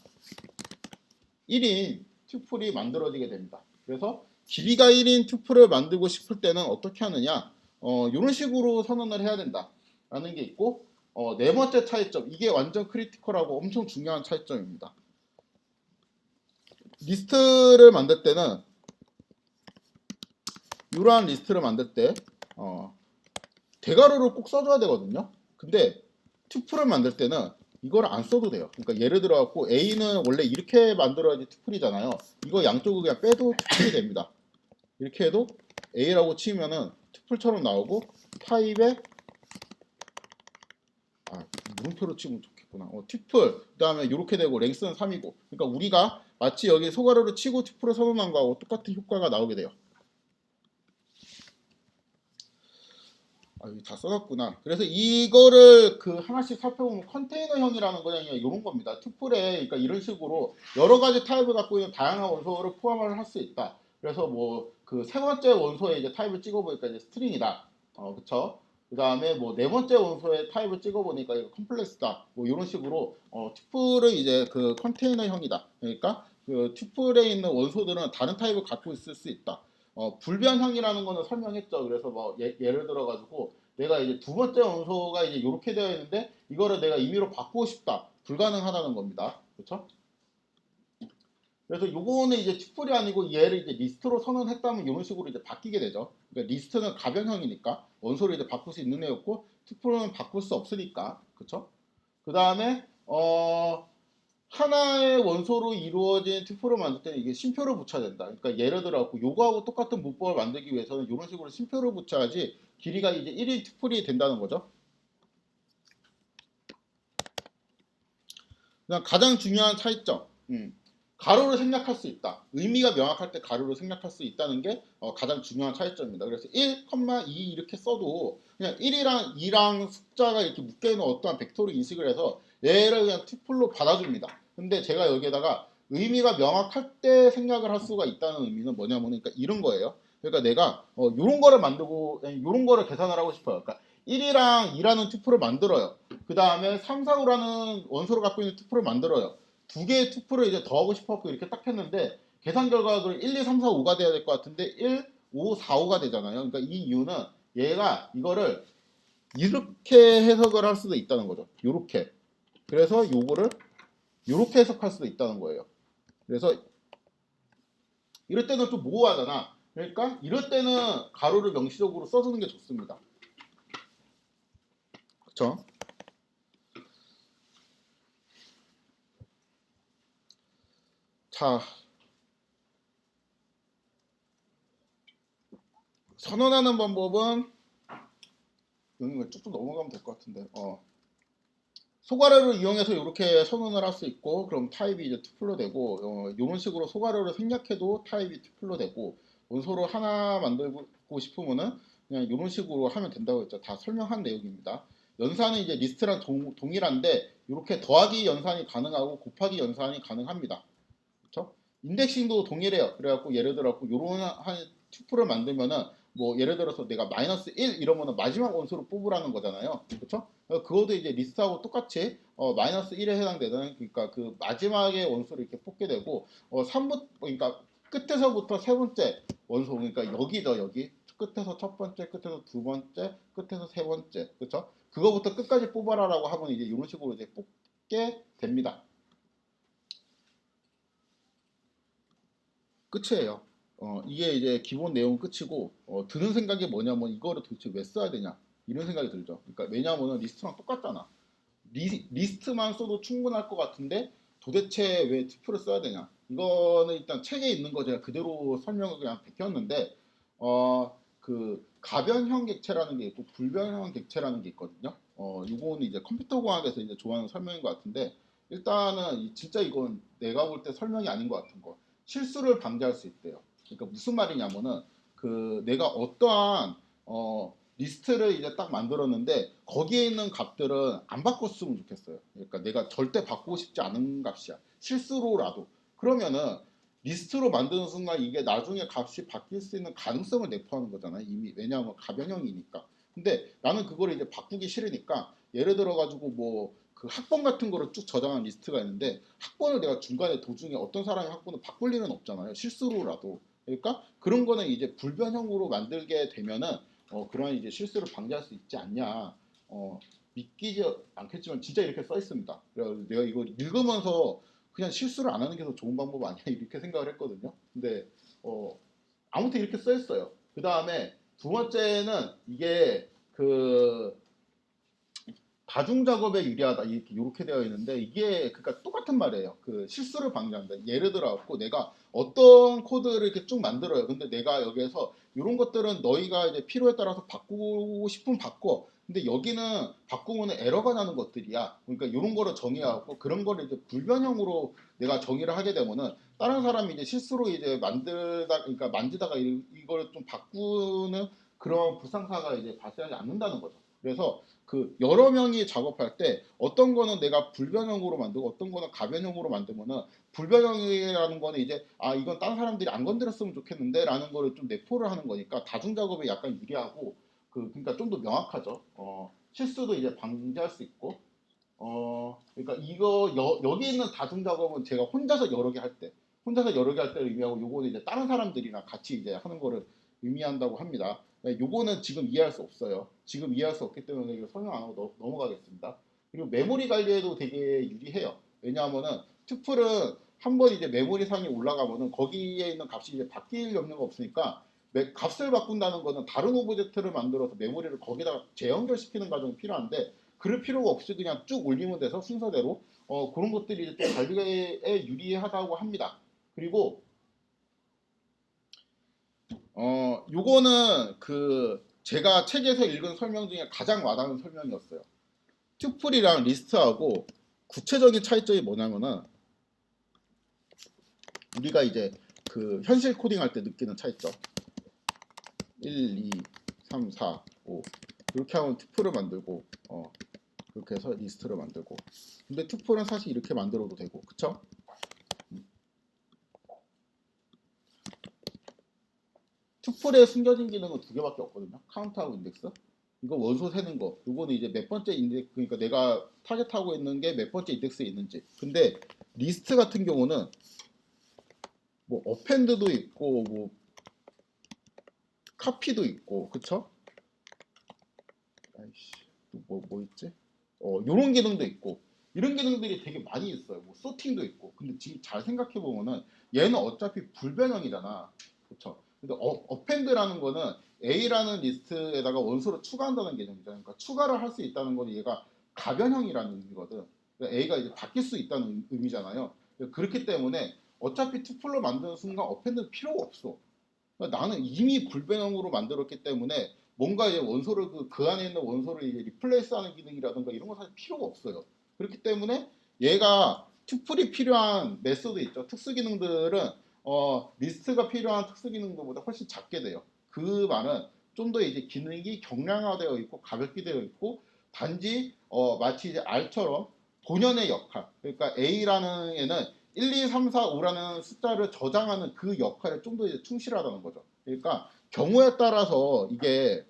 1인 튜플이 만들어지게 됩니다. 그래서 길이가 1인 튜플을 만들고 싶을 때는 어떻게 하느냐, 이런 식으로 선언을 해야 된다라는 게 있고, 네 번째 차이점, 이게 완전 크리티컬하고 엄청 중요한 차이점입니다. 리스트를 만들 때는 이러한 리스트를 만들 때 대괄호를 꼭 써줘야 되거든요. 근데 튜플을 만들 때는 이걸 안 써도 돼요. 그러니까 예를 들어 갖고 A는 원래 이렇게 만들어야지 튜플이잖아요. 이거 양쪽을 그냥 빼도 튜플이 됩니다. 이렇게 해도 A라고 치면은 튜플처럼 나오고, 타입에 물음표로 치면 좋겠구나. 튜플 그다음에 이렇게 되고 랭스는 3이고, 그러니까 우리가 마치 여기 소괄호를 치고 튜플을 선언한 거하고 똑같은 효과가 나오게 돼요. 여기 다 써놨구나. 그래서 이거를 그 하나씩 살펴보면 컨테이너형이라는 거는 이런 겁니다. 튜플에, 그러니까 이런 식으로 여러 가지 타입을 갖고 있는 다양한 원소를 포함을 할 수 있다. 그래서 뭐 그 세 번째 원소에 이제 타입을 찍어보니까 이제 스트링이다. 그쵸? 그 다음에 뭐 네 번째 원소에 타입을 찍어보니까 이거 컴플렉스다. 뭐 이런 식으로 튜플은 이제 그 컨테이너형이다. 그러니까 그 튜플에 있는 원소들은 다른 타입을 갖고 있을 수 있다. 불변형이라는 거는 설명했죠. 그래서 뭐 예를 들어 가지고 내가 이제 두 번째 원소가 이제 이렇게 되어 있는데 이거를 내가 임의로 바꾸고 싶다. 불가능하다는 겁니다. 그렇죠? 그래서 요거는 이제 튜플이 아니고 얘를 이제 리스트로 선언했다면 이런 식으로 이제 바뀌게 되죠. 그러니까 리스트는 가변형이니까 원소를 이제 바꿀 수 있는 애였고, 튜플은 바꿀 수 없으니까. 그렇죠? 그 다음에 하나의 원소로 이루어진 튜플을 만들 때는 이게 심표를 붙여야 된다. 그러니까 예를 들어 갖고 요거하고 똑같은 문법을 만들기 위해서는 이런 식으로 심표를 붙여야지 길이가 이제 1인 튜플이 된다는 거죠. 그냥 가장 중요한 차이점. 가로를 생략할 수 있다. 의미가 명확할 때 가로를 생략할 수 있다는 게 가장 중요한 차이점입니다. 그래서 1, 2 이렇게 써도 그냥 1이랑 2랑 숫자가 이렇게 묶여있는 어떠한 벡터를 인식을 해서 얘를 그냥 튜플로 받아줍니다. 근데 제가 여기에다가 의미가 명확할 때 생략을 할 수가 있다는 의미는 뭐냐면, 그러니까 이런 거예요. 그러니까 내가 요런 거를 만들고 요런 거를 계산을 하고 싶어요. 그러니까 1이랑 2라는 튜플을 만들어요. 그 다음에 3, 4, 5라는 원소를 갖고 있는 튜플을 만들어요. 두 개의 투표를 이제 더하고 싶었고 이렇게 딱 했는데 계산 결과가 1, 2, 3, 4, 5가 돼야 될 것 같은데 1, 5, 4, 5가 되잖아요. 그러니까 이 이유는 얘가 이거를 이렇게 해석을 할 수도 있다는 거죠. 요렇게. 그래서 요거를 요렇게 해석할 수도 있다는 거예요. 그래서 이럴 때는 좀 모호하잖아. 그러니까 이럴 때는 가로를 명시적으로 써주는 게 좋습니다. 그렇죠? 자, 선언하는 방법은 여기 쭉쭉 넘어가면 될 것 같은데. 소괄호를 이용해서 이렇게 선언을 할 수 있고, 그럼 타입이 이제 투플로 되고, 이런 식으로 소괄호를 생략해도 타입이 투플로 되고, 원소를 하나 만들고 싶으면은 그냥 이런 식으로 하면 된다고 했죠. 다 설명한 내용입니다. 연산은 이제 리스트랑 동일한데 이렇게 더하기 연산이 가능하고 곱하기 연산이 가능합니다. 그렇죠? 인덱싱도 동일해요. 그래갖고 예를 들어서 요런 한 튜플을 만들면은 뭐 예를 들어서 내가 마이너스 1 이러면은 마지막 원소를 뽑으라는 거잖아요. 그렇죠? 그것도 이제 리스트하고 똑같이 마이너스 1에 해당되는 그러니까 그 마지막에 원소를 이렇게 뽑게 되고 3부 그러니까 끝에서부터 세 번째 원소 그러니까 여기죠 여기 끝에서 첫 번째 끝에서 두 번째 끝에서 세 번째 그렇죠? 그거부터 끝까지 뽑아라라고 하면 이제 이런 식으로 이제 뽑게 됩니다. 끝이에요. 이게 이제 기본 내용 끝이고 드는 생각이 뭐냐면 이거를 도대체 왜 써야 되냐 이런 생각이 들죠. 그러니까 왜냐하면 리스트랑 똑같잖아. 리스트만 써도 충분할 것 같은데 도대체 왜 투표를 써야 되냐? 이거는 일단 책에 있는 거 제가 그대로 설명을 그냥 베꼈는데 그 가변형 객체라는 게 있고 불변형 객체라는 게 있거든요. 이거는 이제 컴퓨터 공학에서 이제 좋아하는 설명인 것 같은데 일단은 진짜 이건 내가 볼 때 설명이 아닌 것 같은 거. 실수를 방지할 수 있대요. 그러니까 무슨 말이냐면은 그 내가 어떠한 리스트를 이제 딱 만들었는데 거기에 있는 값들은 안 바꿨으면 좋겠어요. 그러니까 내가 절대 바꾸고 싶지 않은 값이야. 실수로라도. 그러면은 리스트로 만드는 순간 이게 나중에 값이 바뀔 수 있는 가능성을 내포하는 거잖아요. 이미 왜냐하면 가변형이니까. 근데 나는 그걸 이제 바꾸기 싫으니까 예를 들어 가지고 뭐 그 학번 같은 거를 쭉 저장한 리스트가 있는데 학번을 내가 중간에 도중에 어떤 사람의 학번을 바꿀 일은 없잖아요. 실수로라도. 그러니까 그런 거는 이제 불변형으로 만들게 되면은 그런 이제 실수를 방지할 수 있지 않냐. 믿기지 않겠지만 진짜 이렇게 써 있습니다. 그래서 내가 이거 읽으면서 그냥 실수를 안 하는 게 더 좋은 방법 아니야 이렇게 생각을 했거든요. 근데 아무튼 이렇게 써 있어요. 그 다음에 두 번째는 이게 그 다중 작업에 유리하다 이렇게 되어 있는데 이게 그러니까 똑같은 말이에요. 그 실수를 방지한다. 예를 들어 갖고 내가 어떤 코드를 이렇게 쭉 만들어요. 근데 내가 여기에서 이런 것들은 너희가 이제 필요에 따라서 바꾸고 싶으면 바꿔. 근데 여기는 바꾸면 에러가 나는 것들이야. 그러니까 이런 거를 정의하고 그런 거를 이제 불변형으로 내가 정의를 하게 되면은 다른 사람이 이제 실수로 이제 만들다 그러니까 만지다가 이걸 좀 바꾸는 그런 불상사가 이제 발생하지 않는다는 거죠. 그래서 그 여러 명이 작업할 때 어떤 거는 내가 불변형으로 만들고 어떤 거는 가변형으로 만들면은 불변형이라는 거는 이제 이건 다른 사람들이 안 건드렸으면 좋겠는데라는 거를 좀 내포를 하는 거니까 다중 작업에 약간 유리하고 그러니까 좀 더 명확하죠. 실수도 이제 방지할 수 있고 그러니까 이거 여기 있는 다중 작업은 제가 혼자서 여러 개 할 때 혼자서 여러 개 할 때를 의미하고 요거는 이제 다른 사람들이랑 같이 이제 하는 거를 의미한다고 합니다. 네, 요거는 지금 이해할 수 없어요. 지금 이해할 수 없기 때문에 이거 설명 안 하고 넘어가겠습니다. 그리고 메모리 관리에도 되게 유리해요. 왜냐하면은 튜플은 한번 이제 메모리 상에 올라가면은 거기에 있는 값이 이제 바뀔 염려가 없으니까 값을 바꾼다는 거는 다른 오브젝트를 만들어서 메모리를 거기다가 재연결시키는 과정이 필요한데 그럴 필요가 없이 그냥 쭉 올리면 돼서 순서대로 그런 것들이 이제 또 관리에 유리하다고 합니다. 그리고 요거는 그 제가 책에서 읽은 설명 중에 가장 와닿는 설명이었어요. 튜플이랑 리스트하고 구체적인 차이점이 뭐냐면은 우리가 이제 그 현실 코딩할 때 느끼는 차이점 1, 2, 3, 4, 5 이렇게 하면 튜플을 만들고 그렇게 해서 리스트를 만들고 근데 튜플은 사실 이렇게 만들어도 되고 그쵸? 튜플에 숨겨진 기능은 두 개밖에 없거든요. 카운트하고 인덱스. 이거 원소 세는 거. 이거는 이제 몇 번째 인덱스 그러니까 내가 타겟하고 있는 게 몇 번째 인덱스에 있는지. 근데 리스트 같은 경우는 뭐 어펜드도 있고 뭐 카피도 있고 그쵸? 아이씨 뭐 있지? 요런 기능도 있고 이런 기능들이 되게 많이 있어요. 뭐 소팅도 있고. 근데 지금 잘 생각해 보면은 얘는 어차피 불변형이잖아. 그쵸? 근데 어펜드라는 거는 A라는 리스트에다가 원소를 추가한다는 개념이잖아요. 그러니까 추가를 할 수 있다는 거는 얘가 가변형이라는 의미거든. 그러니까 A가 이제 바뀔 수 있다는 의미잖아요. 그렇기 때문에 어차피 투플로 만드는 순간 어펜드는 필요가 없어. 그러니까 나는 이미 불변형으로 만들었기 때문에 뭔가 이제 원소를 그 안에 있는 원소를 이제 리플레이스하는 기능이라든가 이런 거 사실 필요가 없어요. 그렇기 때문에 얘가 투플이 필요한 메소드 있죠. 특수 기능들은 리스트가 필요한 특수 기능들보다 훨씬 작게 돼요. 그 말은 좀 더 이제 기능이 경량화되어 있고 가볍게 되어 있고 단지 마치 이제 R처럼 본연의 역할, 그러니까 A라는 애는 1, 2, 3, 4, 5라는 숫자를 저장하는 그 역할에 좀 더 이제 충실하다는 거죠. 그러니까 경우에 따라서 이게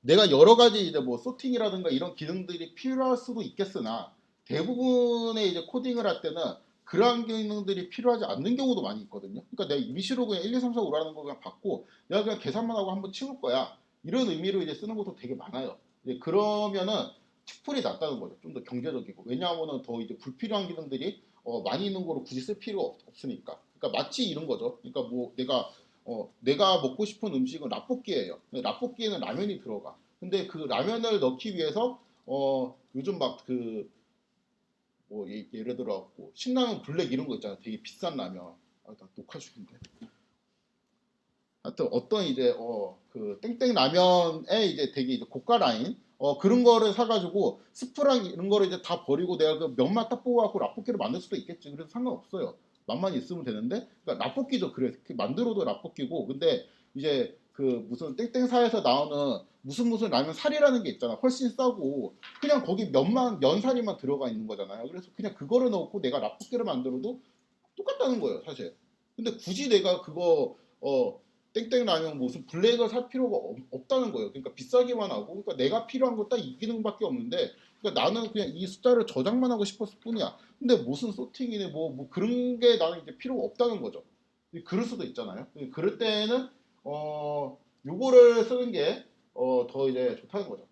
내가 여러 가지 이제 뭐 소팅이라든가 이런 기능들이 필요할 수도 있겠으나 대부분의 이제 코딩을 할 때는 그러한 기능들이 필요하지 않는 경우도 많이 있거든요. 그러니까 내가 임시로 그냥 1, 2, 3, 4, 5라는 거 그냥 받고 내가 그냥 계산만 하고 한번 치울 거야. 이런 의미로 이제 쓰는 것도 되게 많아요. 이제 그러면은 치풀이 낫다는 거죠. 좀 더 경제적이고. 왜냐하면은 더 이제 불필요한 기능들이 많이 있는 거로 굳이 쓸 필요가 없으니까. 그러니까 마치 이런 거죠. 그러니까 뭐 내가 먹고 싶은 음식은 라볶이예요. 근데 라볶이에는 라면이 들어가. 근데 그 라면을 넣기 위해서 요즘 막 그 뭐 예를 들어 뭐 신라면 블랙 이런 거 있잖아. 되게 비싼 라면. 아, 나 녹화 중인데. 하여튼 어떤 이제 그 땡땡 라면에 이제 되게 이제 고가 라인 그런 거를 사가지고 스프랑 이런 거를 이제 다 버리고 내가 그 면만 딱 뽑아갖고 라볶이를 만들 수도 있겠지. 그래서 상관없어요. 맛만 있으면 되는데 그러니까 라볶이죠. 그래 만들어도 라볶이고 근데 이제 그 무슨 땡땡사에서 나오는 무슨 라면 살이라는 게 있잖아. 훨씬 싸고 그냥 거기 면살이만 들어가 있는 거잖아요. 그래서 그냥 그거를 넣고 내가 라볶이를 만들어도 똑같다는 거예요, 사실. 근데 굳이 내가 그거 땡땡 라면 무슨 블랙을 살 필요가 없다는 거예요. 그러니까 비싸기만 하고, 그러니까 내가 필요한 거 딱 이 기능밖에 없는데, 그러니까 나는 그냥 이 숫자를 저장만 하고 싶었을 뿐이야. 근데 무슨 소팅이네 뭐 그런 게 나는 이제 필요가 없다는 거죠. 그럴 수도 있잖아요. 그럴 때는 요거를 쓰는 게 더 이제 좋다는 거죠.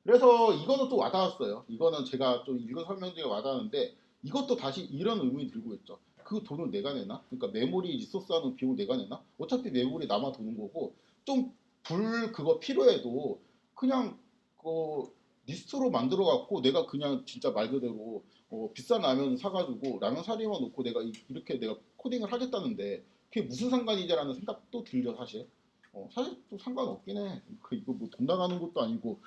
그래서 이거는 또 와닿았어요. 이거는 제가 좀 읽은 설명 중에 와닿았는데 이것도 다시 이런 의문이 들고 있죠. 그 돈을 내가 내나? 그러니까 메모리 리소스 하는 비용을 내가 내나? 어차피 메모리 남아 도는 거고 좀 그거 필요해도 그냥 그 리스트로 만들어 갖고 내가 그냥 진짜 말 그대로 비싼 라면 사가지고 라면 사리만 놓고 내가 이렇게 내가 코딩을 하겠다는데 그게 무슨 상관이지라는 생각도 들죠 사실. 사실 또 상관없긴 해. 이거 뭐 돈 나가는 것도 아니고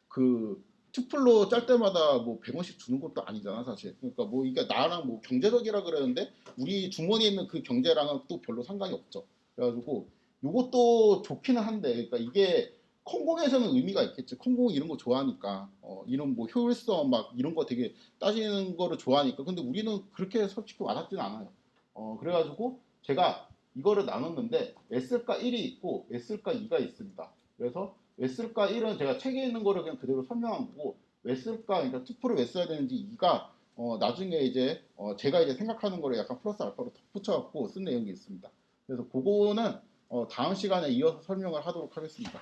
그 투플로 짤 때마다 뭐 100원씩 주는 것도 아니잖아 사실. 그러니까 뭐 이게 나랑 뭐 경제적이라 그러는데 우리 주머니에 있는 그 경제랑은 또 별로 상관이 없죠. 그래가지고 요것도 좋기는 한데 그러니까 이게 컴공에서는 의미가 있겠지. 컴공 이런 거 좋아하니까 이런 뭐 효율성 막 이런 거 되게 따지는 거를 좋아하니까. 근데 우리는 그렇게 솔직히 와닿지는 않아요. 그래가지고 제가 이거를 나눴는데 S가 1이 있고 S가 2가 있습니다. 그래서 왜 쓸까 1은 제가 책에 있는 거를 그냥 그대로 설명한 거고 왜 쓸까 그러니까 투표를 왜 써야 되는지 2가 나중에 이제 제가 이제 생각하는 거를 약간 플러스 알파로 덧붙여 갖고 쓴 내용이 있습니다. 그래서 그거는 다음 시간에 이어서 설명을 하도록 하겠습니다.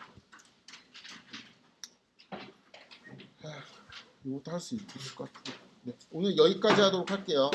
이것도 할 수 있을 것 같아요. 네, 오늘 여기까지 하도록 할게요.